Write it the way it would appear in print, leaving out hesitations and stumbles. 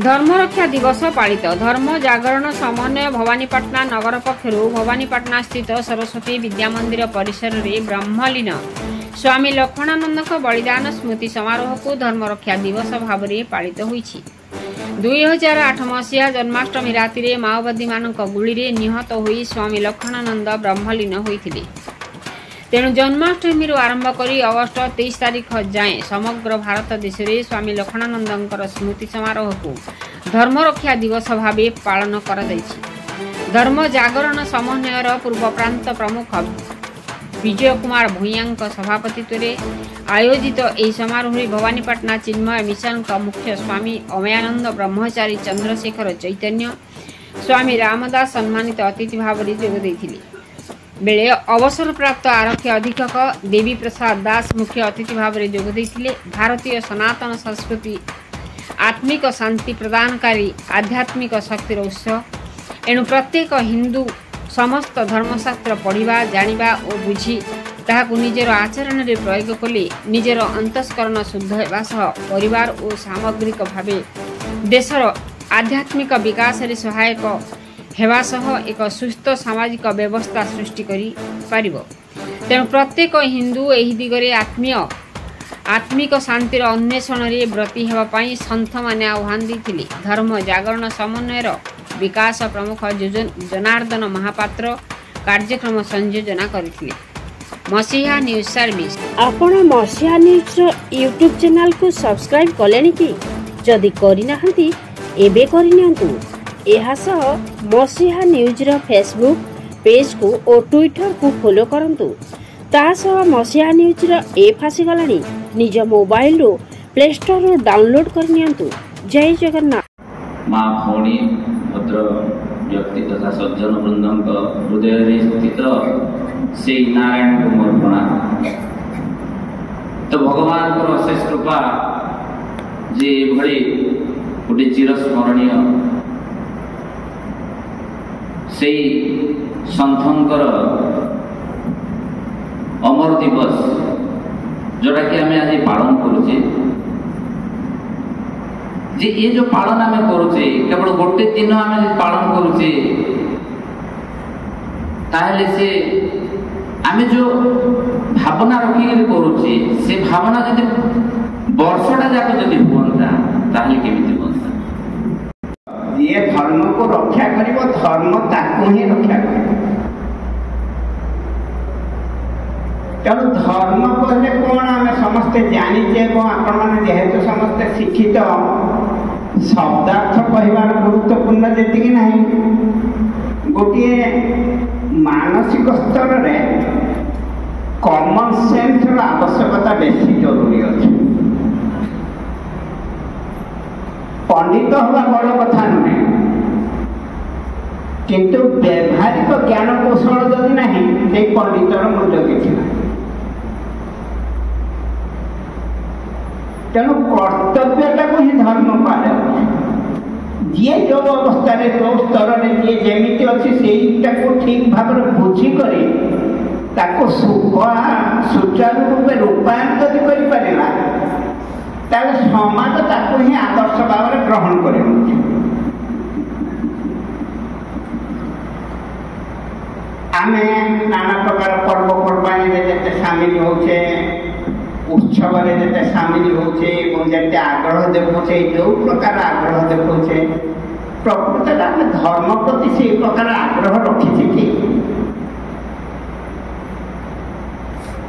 धर्मरक्षा दिवस पालित धर्म जागरण समन्वय भवानीपाटना नगर पक्षर भवानीपाटना स्थित सरस्वती विद्या मंदिर परिसर में ब्रह्मलीन स्वामी लक्ष्मणानंद बलिदान स्मृति समारोह को धर्मरक्षा दिवस भाव में पालित होइछि। 2008 मसीहा जन्माष्टमी राति माओवादी मान गुली निहत होई स्वामी लक्ष्मणानंद ब्रह्मलीन होइथिले। तेणु जन्माष्टमी आरंभ कर अगस्ट 23 तारीख जाए समग्र भारत देश में स्वामी लक्ष्मणानंद स्मृति समारोह को धर्मरक्षा दिवस भाव पालन कर धर्म जागरण समन्वयर पूर्व प्रांत प्रमुख विजय कुमार भूया सभापतित्व आयोजित यह समारोह भवानीपाटना चिन्मय मिशन का मुख्य स्वामी अमयानंद ब्रह्मचारी चंद्रशेखर चैतन्य स्वामी रामदास सम्मानित अतिथि भाव में जोगदे बेले अवसर प्राप्त आरक्षी अधीक्षक देवी प्रसाद दास मुख्य अतिथि भाव में जोगदे भारतीय सनातन संस्कृति आत्मिक शांति प्रदानकारी आध्यात्मिक शक्तिर उत्स एणु प्रत्येक हिंदू समस्त धर्मशास्त्र पढ़ा जानिबा और बुझी ताहाकु निजर आचरण में प्रयोग कले निजर अंतस्करण शुद्ध हेबा सह परिवार और सामग्रिक भावे देशर आध्यात्मिक विकास रे सहायक हेबा सह एक सुस्थ सामाजिक व्यवस्था सृष्टि करि पारिबो। तेणु प्रत्येक हिंदू एही दिगरे आत्मिक शांतिर अन्वेषण रे व्रती हेबा पई संत माने आह्वान दैथिले। धर्म जागरण समन्वयर विकास प्रमुख जनार्दन महापात्र कार्यक्रम संयोजना करथिले। मसीहा न्यूज सर्विस आपण मसीहा न्यूज यूट्यूब चैनल को सब्सक्राइब कलेनी कि जदि करि नाहंती एबे करि नियंतु। एहा सह मसीहा न्यूज रो फेसबुक पेज को और ट्विटर को फॉलो करंतु। ता सह मसीहा न्यूज रो ऐप आसी गलानी निज मोबाइल रो प्ले स्टोर रो डाउनलोड कर नियंतु। जय जगन्नाथ। मां भौणी भद्र व्यक्ति तथा सज्जन वृंद हृदय स्थित से नारायण को मोर प्रणाम। तो भगवान को अशेष कृपा जे भली गोटे चिरस्मरणीय से संतंकर अमर दिवस जोटा कि आम आज पालन करुचे जे ये जो पालन आम करुचे केवल गोटे दिन आम पालन करुचे ताहले से आम जो भावना रखिक करुचे से भावना जब वर्षटा जाक जब हुआ ताहले केमिति हुआ ये धर्म को रक्षा करिवो धर्म ताकू ही रक्षा करिवो। तेणु धर्म कहले कौन आम समस्ते जानीचे आपण मैंने जेहेतु समस्ते शिक्षित शब्दार्थ कहबार गुरुत्वपूर्ण जी ना गोटे मानसिक स्तर में कॉमन सेंस आवश्यकता बेसी जरूरी अच्छे। पंडित हवा बड़ कथा नुहे किंतु व्यवहारिक ज्ञान कौशल जदि ना से पंडितर मूल्य किसी ना। तेणु कर्तव्यटा को ही धर्म कह जी जो अवस्था जो स्तर में जी जमी अच्छी सेटा को ठीक भाव बुझिक सुचारू रूपे रूपांतर कर समाज ताको ही आदर्श भाव में ग्रहण कर। आम नाना प्रकार पर्वपर्वाणी जिते सामिल होचे उत्सव जिते सामिल होचे जिते आग्रह देखुचे जो प्रकार आग्रह देखुचे प्रकृत आम धर्म प्रति से प्रकार आग्रह रखी ठीक